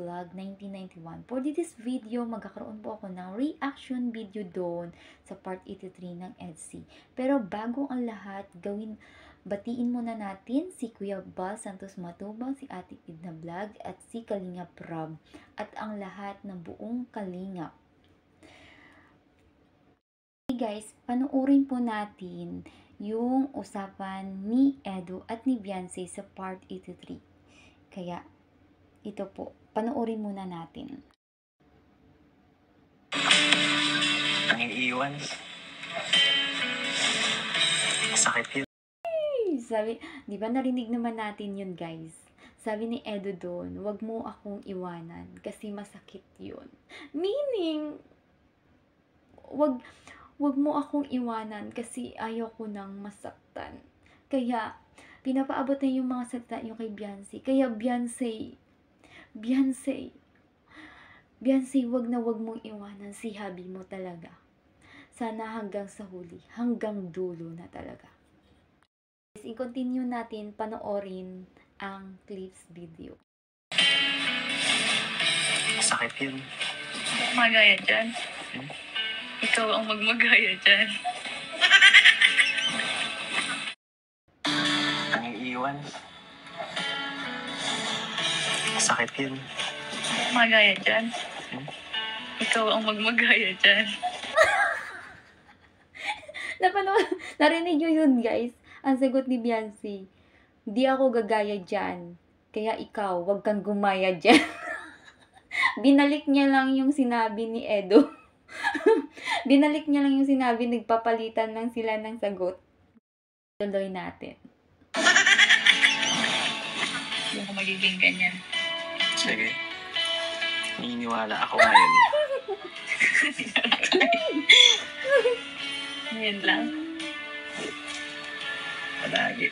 Vlog 1991. For this video, magkakaroon po ako ng reaction video doon sa part 83 ng EDSI. Pero bago ang lahat, batiin muna natin si Kuya Bal Santos Matubang, si Ate Edna Vlog, at si Kalingap Rob, at ang lahat ng buong Kalingap. Okay guys, panoorin po natin yung usapan ni Edo at ni Beyonce sa part 83. Kaya, ito po, panoorin muna natin. Ang iiwan. Sakit yun. Sabi, di ba narinig naman natin yun guys? Sabi ni Edo doon, wag mo akong iwanan kasi masakit yun. Meaning, wag mo akong iwanan kasi ayaw ko nang masaktan. Kaya, pinapaabot na yung mga salita yung kay Beyonce. Kaya Beyonce, wag na wag mong iwanan si hubby mo talaga. Sana hanggang sa huli, hanggang dulo na talaga. I-continue natin panoorin ang clips video. Sakit yun. Magaya dyan. Ikaw ang magmagaya dyan. Ang iiwan. Sakit yun. Magaya dyan. Ikaw ang magmagaya dyan. Narinig nyo yun guys? Ang sagot ni Beyonce, di ako gagaya dyan. Kaya ikaw, wag kang gumaya dyan. Binalik niya lang yung sinabi ni Edo. Binalik niya lang yung sinabi, nagpapalitan lang sila ng sagot. Tuloy natin. Hindi ako magiging ganyan. Sige. Naniniwala ako ngayon. Ngayon lang. Palagi.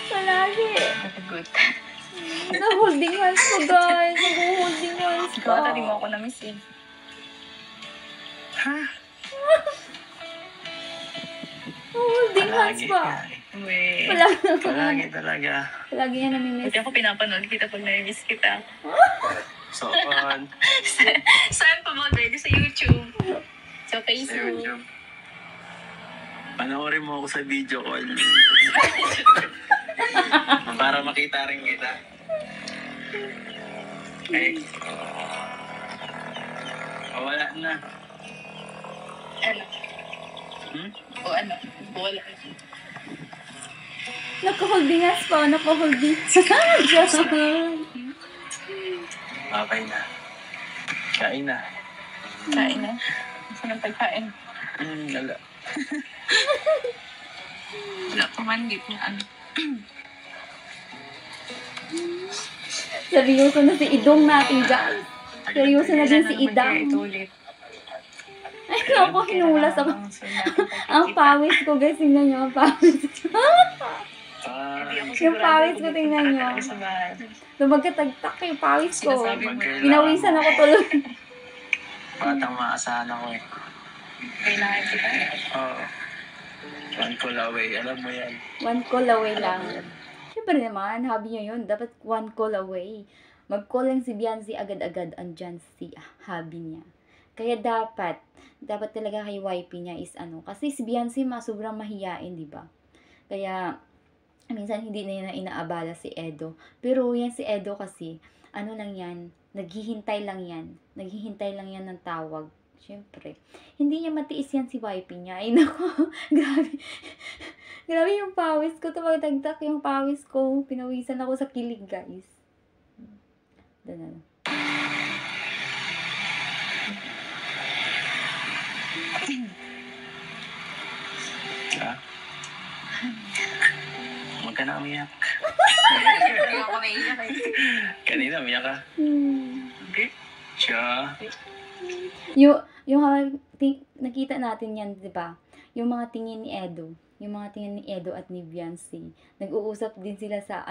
Palagi. Good. Na-holding hands ko guys. Nag-holding hands ko. Ikaw, tati mo ako na-miss eh. Ha? Holding hands Palagi pa. ka eh. Uwe. Palagi talaga. Palagi yan namimiss. Pati ako pinapanood kita pag na-miss kita. So on. Saan pa ba? Pwede sa YouTube. Sa Sa Facebook. YouTube. Panoorin mo ako sa video call. Para makita rin kita. Okay. O, wala na. Ano? O ano? Wala. Naka-holding hands pa. Naka-holding hands. Okay na. Kain na. Kain na. Saan ang pagkain? Wala. Wala pa man. Di pa ano. Seryoso na si Idong natin guys. Seryoso na din si Idang. Ito ulit. Ay, naku, hinulas ako. Ang pawis ko guys, tingnan nyo ang pawis. Yung pawis ko, tingnan nyo. Sa bahay. Lumagkatagtak yung pawis ko. Sinasabi mo. Pinawisan ako tuloy. Batang maasahan ako eh. Kailangan kita. Oo. One call away. Alam mo yan. One call away lang. Siyempre naman, hobby niya yun. Dapat one call away. Mag-call lang si Beyonce agad-agad. Andyan si hobby niya. Kaya dapat talaga kay YP niya is ano. Kasi si Beyonce sobrang mahiyain, di ba? Kaya, minsan hindi na niya inaabala si Edo. Pero yan si Edo kasi, ano lang yan, naghihintay lang yan. Naghihintay lang yan ng tawag. Siyempre. Hindi niya matiis yan si YP niya. Ay, naku. Grabe. Grabe yung pawis ko. Tumagtagtak yung pawis ko. Pinawisan ako sa kilig, guys. Doon na. Ha? Huwag ka na umiyak. Hindi ako naiyak eh. Kanina umiyak ka. Hindi. Siya. Nakita natin yan, di ba? Yung mga tingin ni Edo. Yung mga tingin ni Edo at ni Beyonce. Nag-uusap din sila sa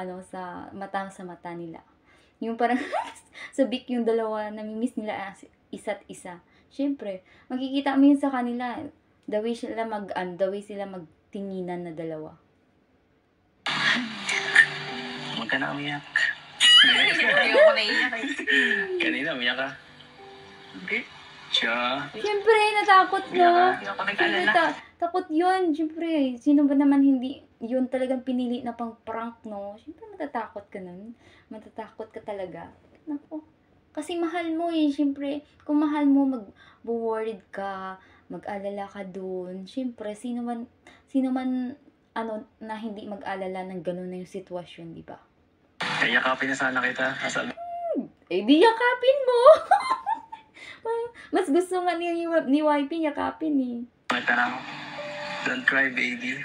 mata nila. Yung parang sabik yung dalawa, namimiss nila isa't isa. Siyempre, makikita mo yun sa kanila. The way sila magtinginan na dalawa. Huwag ka na umiyak. Ayoko na iyak eh. Kanina, umiyak ka. Hindi. Siya. Siyempre, natakot Umiyak no. ka. Hindi ako Siyempre, nag-alala. takot yun. Siyempre, sino ba naman hindi yun talagang pinili na pang prank, no? Siyempre, matatakot ka nun. Matatakot ka talaga. Naku. Kasi mahal mo eh. Siyempre, kung mahal mo, mag-worried ka, mag-alala ka dun. Siyempre, sino man, na hindi mag-alala ng ganun na yung sitwasyon, di ba? Kaya yakapin na sana kita. Sabi, Eh, di yakapin mo! Mas gusto nga ni Wifey yakapin eh. kita na ako. Don't cry, baby.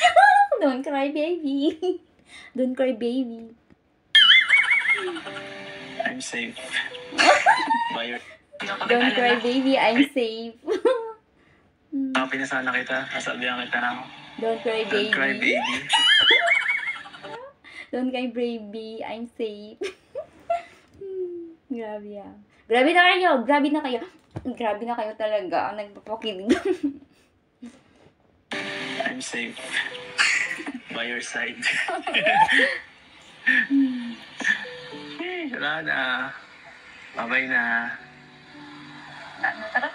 Don't cry, baby. Don't cry, baby. I'm safe. Bye. Ayoko Don't cry, nag-alala. baby. I'm safe. Yakapin na sana kita. Sabihan kita na ako. Don't cry, Don't cry, baby. baby. Don't cry, baby. I'm safe. Grabe ah. Grabe na kayo. Grabe na kayo. Grabe na kayo talaga. Nagpapakilig. I'm safe. By your side. Wala na. Babay na. Ano, tara.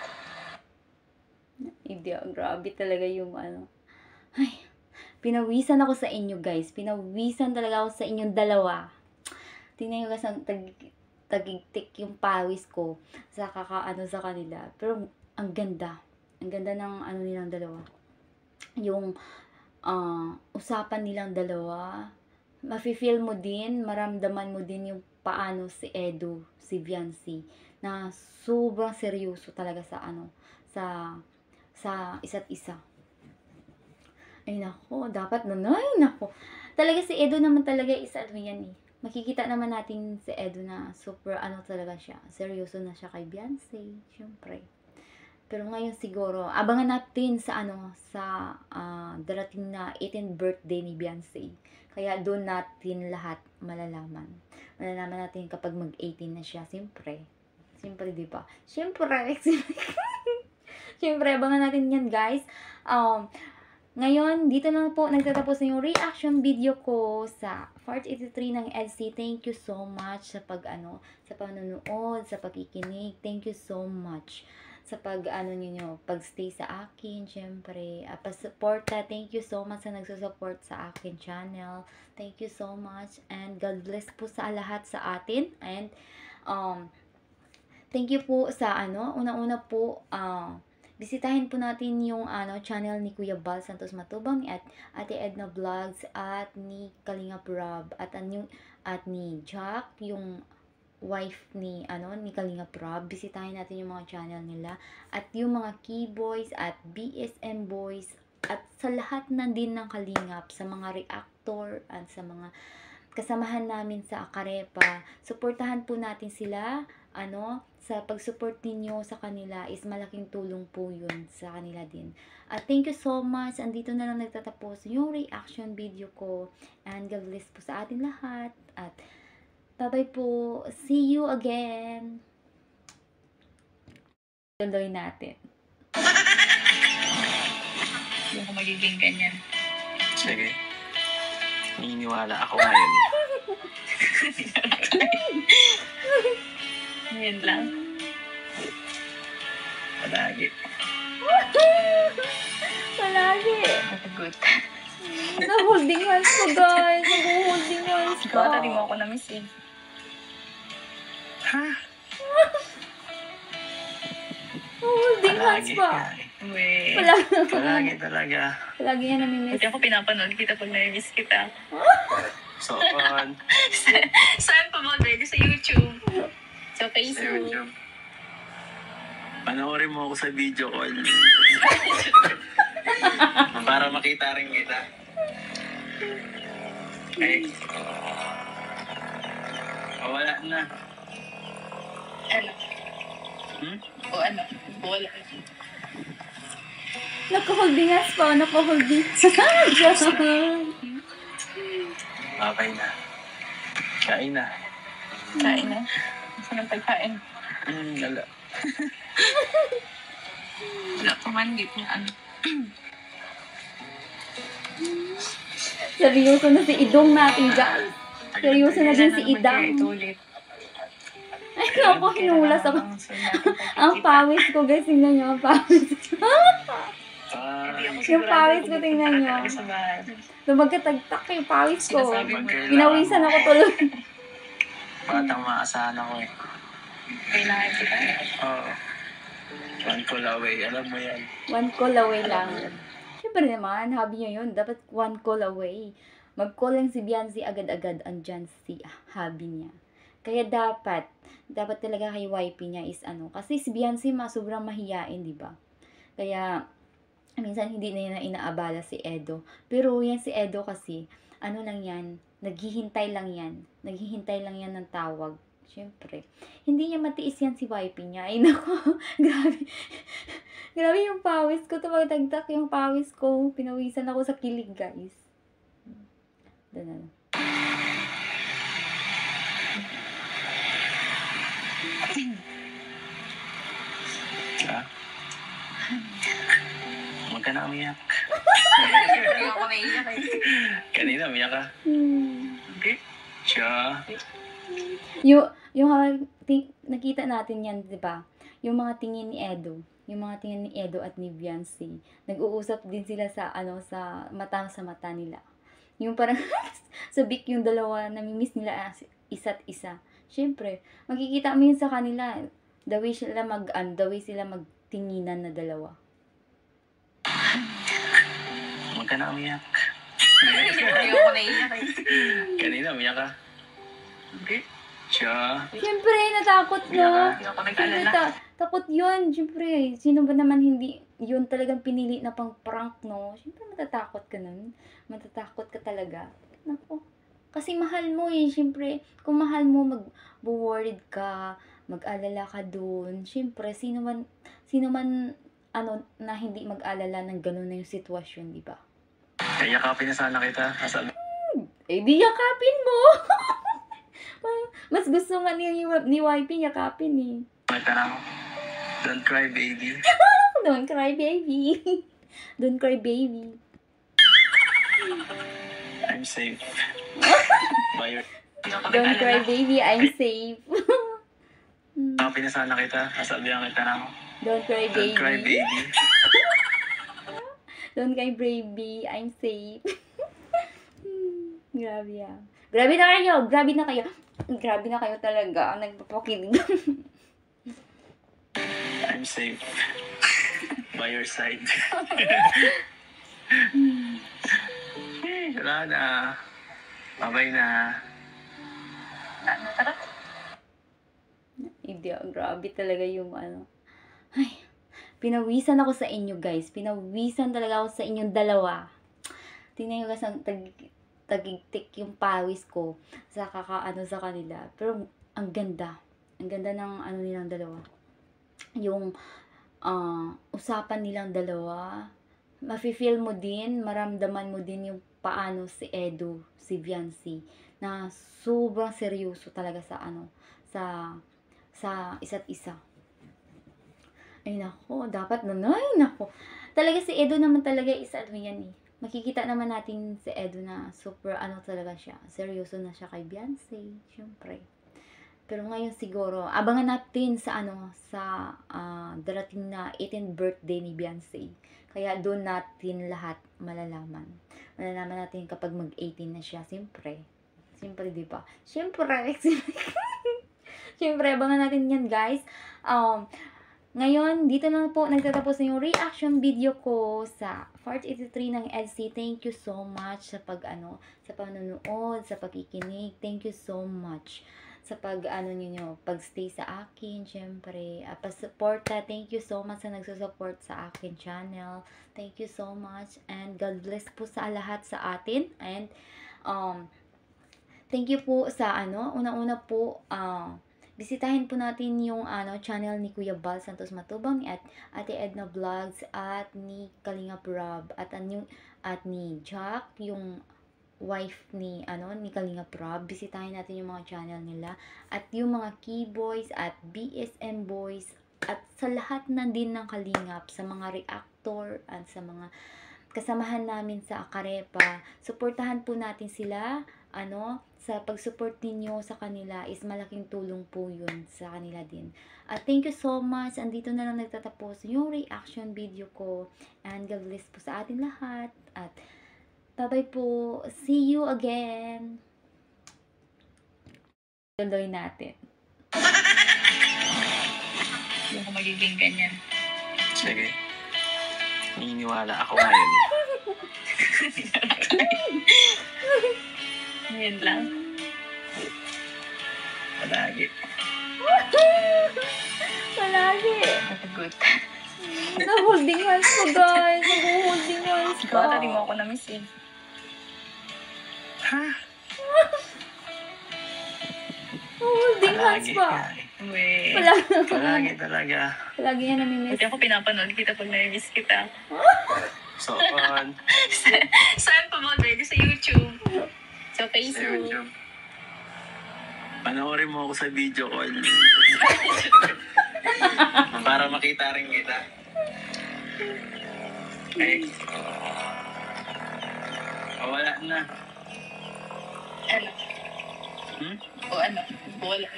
Hindi, grabe talaga yung Ay, pinawisan ako sa inyo guys. Pinawisan talaga ako sa inyong dalawa. Tingnan nyo guys, ang tagigtik yung pawis ko sa kakaano sa kanila. Pero ang ganda. Ang ganda ng nilang dalawa. Yung usapan nilang dalawa. Mafe-feel mo din, maramdaman mo din yung paano si Edu, si Viancy, na sobrang seryoso talaga sa isa't isa. Ay nako, dapat nako. Talaga si Edu naman talaga yan eh. Makikita naman natin si Edu na super talaga siya. Seryoso na siya kay Viancy, syempre. Pero ngayon siguro, abangan natin sa darating na 18th birthday ni Viancy. Kaya doon natin lahat malalaman. Malalaman natin kapag mag-18 na siya, syempre. Syempre, di ba? Syempre. Syempre, abangan natin yan, guys. Ngayon, dito na po nagtatapos na yung reaction video ko sa part 83 ng EDSI. Thank you so much sa sa panonood, sa pagkikinig. Thank you so much sa pag-stay sa akin, syempre. Pasuporta, thank you so much sa nagsusupport sa akin channel. Thank you so much and God bless po sa lahat sa atin. And thank you po sa una-una po bisitahin po natin yung channel ni Kuya Bal Santos Matubang at Ate Edna Vlogs at ni Kalingap Rob at ni Jack, yung wife ni Kalingap Rob. Bisitahin natin yung mga channel nila at yung mga Key Boys at BSM Boys at sa lahat na din ng Kalingap, sa mga reactor at sa mga kasamahan namin sa Akarepa. Suportahan po natin sila. Sa pag-support ninyo sa kanila is malaking tulong po yun sa kanila din. At thank you so much. Andito na lang nagtatapos yung reaction video ko. And God bless po sa atin lahat. At bye-bye po. See you again. Tuloy natin. Hindi ko magiging ganyan. Sige. Naniniwala ako ngayon. Ngayon lang. Palagi. Palagi. Matagot. Na-holding hands ko, guys. Nag-holding hands Ikaw, pa. tali mo ako na-miss eh. Ha? Holding hands Palagi. pa. Uwe. Palagi talaga. Palagi yan namimiss. Buti ako pinapanood kita pag na-miss kita. So on. Saan pa mo? Ready sa YouTube. Sa Sa Facebook. YouTube. Panoorin mo ako sa video call. Para makita rin kita. Okay. Wala na. Ano? O ano? Wala. Naka-holding hands pa. Naka-holding. Okay na. Kain na. Kain na. Gusto ng pagkain. Wala. Wala pa man. Di po ano. Seryoso na si Idong natin, guys. Seryoso na din si Kailan Idang. naman kayo ito ulit? Ay, naku, hinulas ako. Ang pawis ko, guys. Tingnan nyo, ang pawis. Yung pawis ko, tingnan nyo. Lumagkatagtak yung pawis ko. Pinawisan ako tuloy. Batang maasahan ako eh. Kailangan kita. Oo. One call away, alam mo yan. One call away lang. Siyempre naman, hobby niya yun. Dapat one call away. Mag-call lang si Biancy agad-agad. Andyan si hobby niya. Kaya dapat talaga kay YP niya is ano. Kasi si Biancy sobrang mahiyain, di ba? Kaya, minsan hindi na niya inaabala si Edo. Pero yan si Edo kasi, ano lang yan, naghihintay lang yan. Naghihintay lang yan ng tawag. Siyempre. Hindi niya matiis yan si YP niya. Ay, nako. Grabe. Grabe yung pawis ko. Tumagtagtak yung pawis ko. Pinawisan ako sa kilig, guys. Doon na. Ha? Huwag ka na umiyak. Hindi ako naiyak eh. Kanina umiyak ka. Siya. Nakita natin yan, di ba? Yung mga tingin ni Edo. Yung mga tingin ni Edo at ni Biancy. Nag-uusap din sila sa mata nila. Yung parang sabik yung dalawa, namimiss nila isa't isa. Siyempre, makikita mo yun sa kanila. The way sila magtinginan na dalawa. Huwag ka na umiyak. Hindi ako naiyak eh. Kanina umiyak ka. Siya. Siyempre, natakot na. Hindi ako Siyempre, nag-alala. takot yun. Siyempre, sino ba naman hindi yun talagang pinili na pang prank, no? Siyempre, matatakot ka nun. Matatakot ka talaga. Naku. Kasi mahal mo eh. Siyempre, kung mahal mo, mag-worried ka, mag-alala ka dun. Siyempre, sino man, na hindi mag-alala ng ganun na yung sitwasyon, di ba? Kaya yakapin na sana kita. Sabi, Eh, di yakapin mo! Mas gusto nga ni YP yakapin eh. tara. Don't cry, baby. Don't cry, baby. Don't cry, baby. I'm safe. By your... Hindi ako Don't cry, nag-alala. baby. I'm safe. Yakapin na sana kita. Sabihan kita na. Don't cry, Don't cry, baby. baby. Don't cry, baby. I'm safe. Grabe ah. Grabe na kayo. Grabe na kayo. Grabe na kayo talaga. Nagpapakinig. I'm safe. By your side. Wala na. Babay na. Ano, tara. Hindi, grabe talaga yung ano. Ay, pinawisan ako sa inyo, guys. Pinawisan talaga ako sa inyong dalawa. Tingnan nyo guys, tagigtik yung pawis ko sa kakaano sa kanila. Pero, ang ganda. Ang ganda ng ano nilang dalawa. Yung usapan nilang dalawa. Mafe-feel mo din, maramdaman mo din yung paano si Edo, si Biancy, na sobrang seryoso talaga sa sa isa't isa. Ay nako, dapat nako. Talaga si Edo naman talaga isa yan eh. Makikita naman natin si Edo na super talaga siya. Seryoso na siya kay Biancy, syempre. Pero ngayon siguro, abangan natin sa darating na 18th birthday ni Biancy. Kaya doon natin lahat malalaman. Malalaman natin kapag mag-18 na siya, syempre. Syempre, di ba? Syempre. Siyempre, abangan natin yan, guys. Ngayon, dito na po nagtatapos na yung reaction video ko sa part 83 ng EDSI. Thank you so much sa sa panonood, sa pagkikinig. Thank you so much sa pag-stay sa akin, syempre. Pasuporta. Thank you so much sa nagsusupport sa akin channel. Thank you so much. And God bless po sa lahat sa atin. And, thank you po sa una-una po, bisitahin po natin yung channel ni Kuya Bal Santos Matubang at Ate Edna Vlogs at ni Kalingap Rob at ni Jack, yung wife ni Kalingap Rob. Bisitahin natin yung mga channel nila at yung mga Key Boys at BSM Boys at sa lahat na din ng Kalingap, sa mga reactor at sa mga kasamahan namin sa Akarepa. Suportahan po natin sila sa pag-support ninyo sa kanila is malaking tulong po yun sa kanila din. At thank you so much. Andito na lang nagtatapos yung reaction video ko. And God bless po sa atin lahat. At bye-bye po. See you again. Tuloy natin. Hindi ko magiging ganyan. Sige. Naniniwala ako ngayon. Ngayon lang. Palagi. Palagi. Natagot. Na-holding hands ko, guys. Nag-holding hands Ikaw, pa. tali mo ako na-miss eh. Ha? Holding hands Palagi. pa. Uwe. Palagi talaga. Palagi yan namimiss. Buti ako pinapanood kita pag na-miss kita. So on. Saan pa mo? Pwede sa YouTube. Sa Sa Facebook. YouTube. Panoorin mo ako sa video call. Para makita rin kita. Okay. Wala na. Ano? Hmm? O ano? Wala.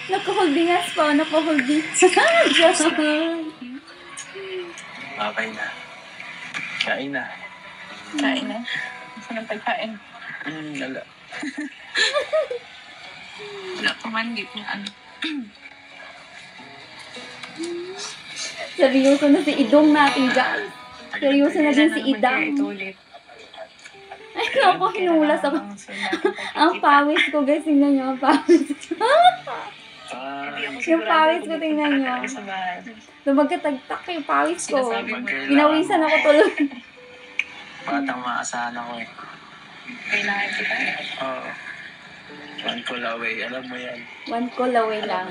Naka-holding hands pa. Naka-holding. Okay na. Kain na. Kain na. Gusto ng pagkain. Wala. Wala pa man. Git na ano. Seryoso na si Idong natin, guys. Seryoso na din si Idang. Ito ulit. Ay, ako, hinulas ako. Ang pawis ko, guys. Tingnan nyo, ang pawis. Yung pawis ko, tingnan nyo. Sa bahay. Lumagkatagtak yung pawis ko. Sinasabi mo. Pinawisan ako tuloy. Batang maasahan ako eh. Kailangan kita. Oo. One call away. Alam mo yan. One call away lang.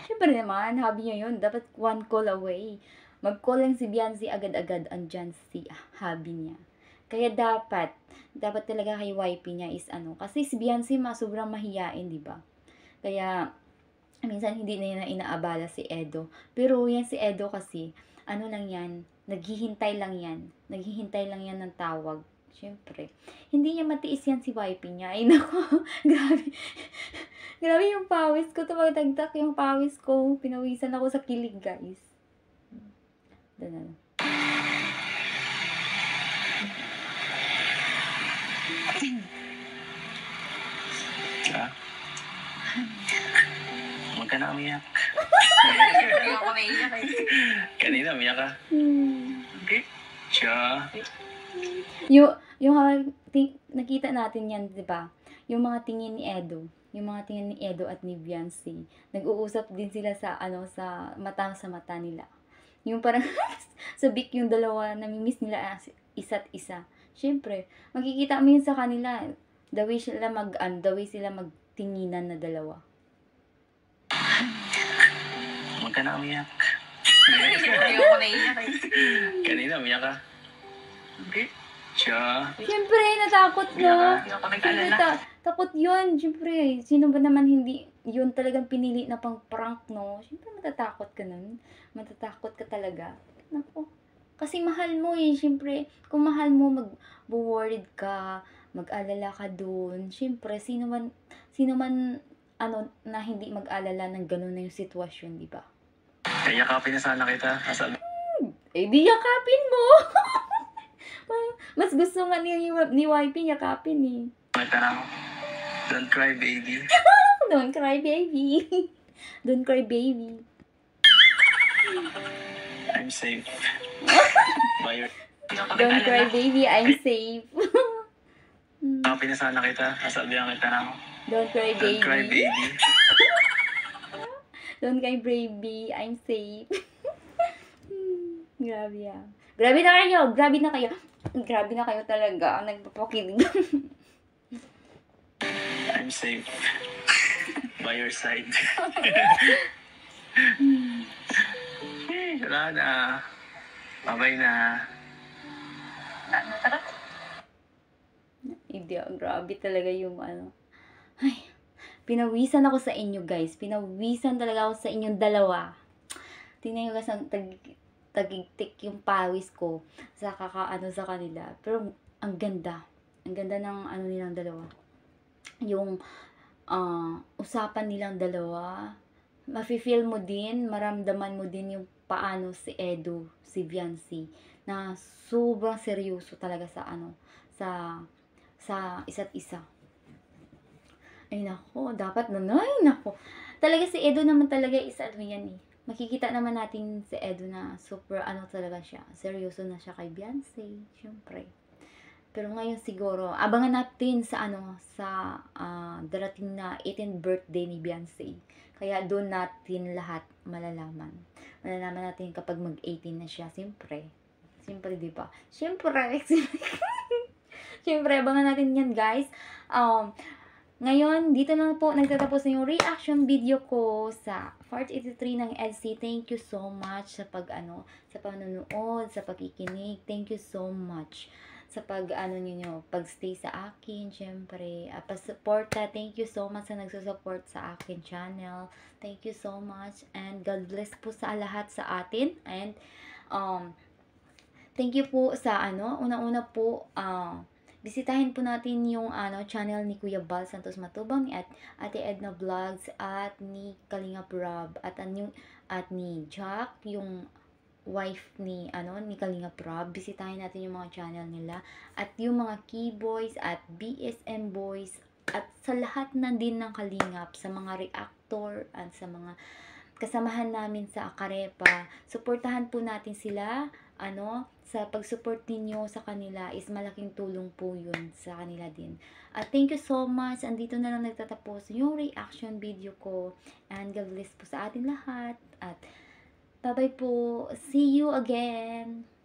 Siyempre naman, hobby niya yun. Dapat one call away. Mag-call lang si Biancy agad-agad. Andyan si hobby niya. Kaya dapat talaga kay YP niya is kasi si Biancy sobrang mahiyain, di ba? Kaya, minsan hindi na niya inaabala si Edo. Pero yan si Edo kasi, lang yan, naghihintay lang yan ng tawag. Siyempre, hindi niya matiis yan si YP niya. Ay, nako, grabe. Grabe yung pawis ko. Tumagdagdag yung pawis ko. Pinawisan ako sa kilig, guys. Doon na. Ha? Huwag ka na umiyak. Hindi ako naiiyak eh. Kanina umiyak ka. Hindi. Siya. Nakita natin yan, di ba? Yung mga tingin ni Edo. Yung mga tingin ni Edo at ni Biancy. Nag-uusap din sila sa mata nila. Yung parang sabik yung dalawa, namimiss nila isa't isa. Siyempre, makikita mo yun sa kanila. The way sila magtinginan na dalawa. Huwag ka na umiyak. Hindi ako naiiyak eh. Kanina umiyak ka. Hindi. Siya. Siyempre, natakot, no? Hindi ako Siyempre, nag-alala. takot yun. Siyempre, sino ba naman hindi yun talagang pinili na pang prank, no? Siyempre, matatakot ka nun. Matatakot ka talaga. Naku. Kasi mahal mo eh. Siyempre, kung mahal mo, mag-worried ka, mag-alala ka dun. Siyempre, sino man na hindi mag-alala ng ganun na yung sitwasyon, di ba? Kaya yakapin na sana kita. Sabi. Eh, di yakapin mo! Mas gusto nga ni YP yakapin eh. Tarang. Don't cry, baby. Don't cry, baby. Don't cry, baby. I'm safe. Bye. Hindi ako Don't cry, nag-alala. baby. I'm safe. Yakapin na sana kita. Sasabihan kita ng Don't cry, don't cry, baby. baby. Don't cry, baby. I'm safe. Grabe ah. Grabe na kayo. Grabe na kayo. Grabe na kayo talaga. Nagpapakilig. I'm safe. By your side. Wala na. Babay na. Ano, tara? Hindi, grabe talaga yung Ay, pinawisan ako sa inyo, guys. Pinawisan talaga ako sa inyong dalawa. Tingnan nyo guys, tagigtik yung pawis ko sa sa kanila. Pero ang ganda Ang ganda ng ano nilang dalawa. Yung usapan nilang dalawa. Mafe-feel mo din, maramdaman mo din yung paano si Edo, si Viancy, na sobrang seryoso talaga sa sa isa't isa. Ay nako, dapat na, ay nako. Talaga si Edo naman talaga isa ano yan eh. Makikita naman natin si Edo na super ano talaga siya. Seryoso na siya kay Beyonce, syempre. Pero ngayon siguro, abangan natin sa darating na 18th birthday ni Beyonce. Kaya doon natin lahat malalaman. Malalaman natin kapag mag-18 na siya, syempre. Syempre, di ba? Syempre. Syempre, abangan natin yan, guys. Ngayon, dito na po nagtatapos na yung reaction video ko sa part 83 ng EDSA. Thank you so much sa sa panonood, sa pagkikinig. Thank you so much sa pag-stay sa akin, syempre, pa-suporta. Thank you so much sa nagsusupport sa akin channel. Thank you so much and God bless po sa lahat sa atin and thank you po sa una-una po bisitahin po natin yung channel ni Kuya Bal Santos Matubang at Ate Edna Vlogs at ni Kalingap Rob at ni Jack, yung wife ni Kalingap Rob. Bisitahin natin yung mga channel nila at yung mga Key Boys at BSM Boys at sa lahat na din ng Kalingap, sa mga reactor at sa mga kasamahan namin sa Akarepa. Suportahan po natin sila sa pag-support ninyo sa kanila is malaking tulong po yun sa kanila din. At thank you so much. Andito na lang nagtatapos yung reaction video ko. And God bless po sa atin lahat. At bye-bye po. See you again.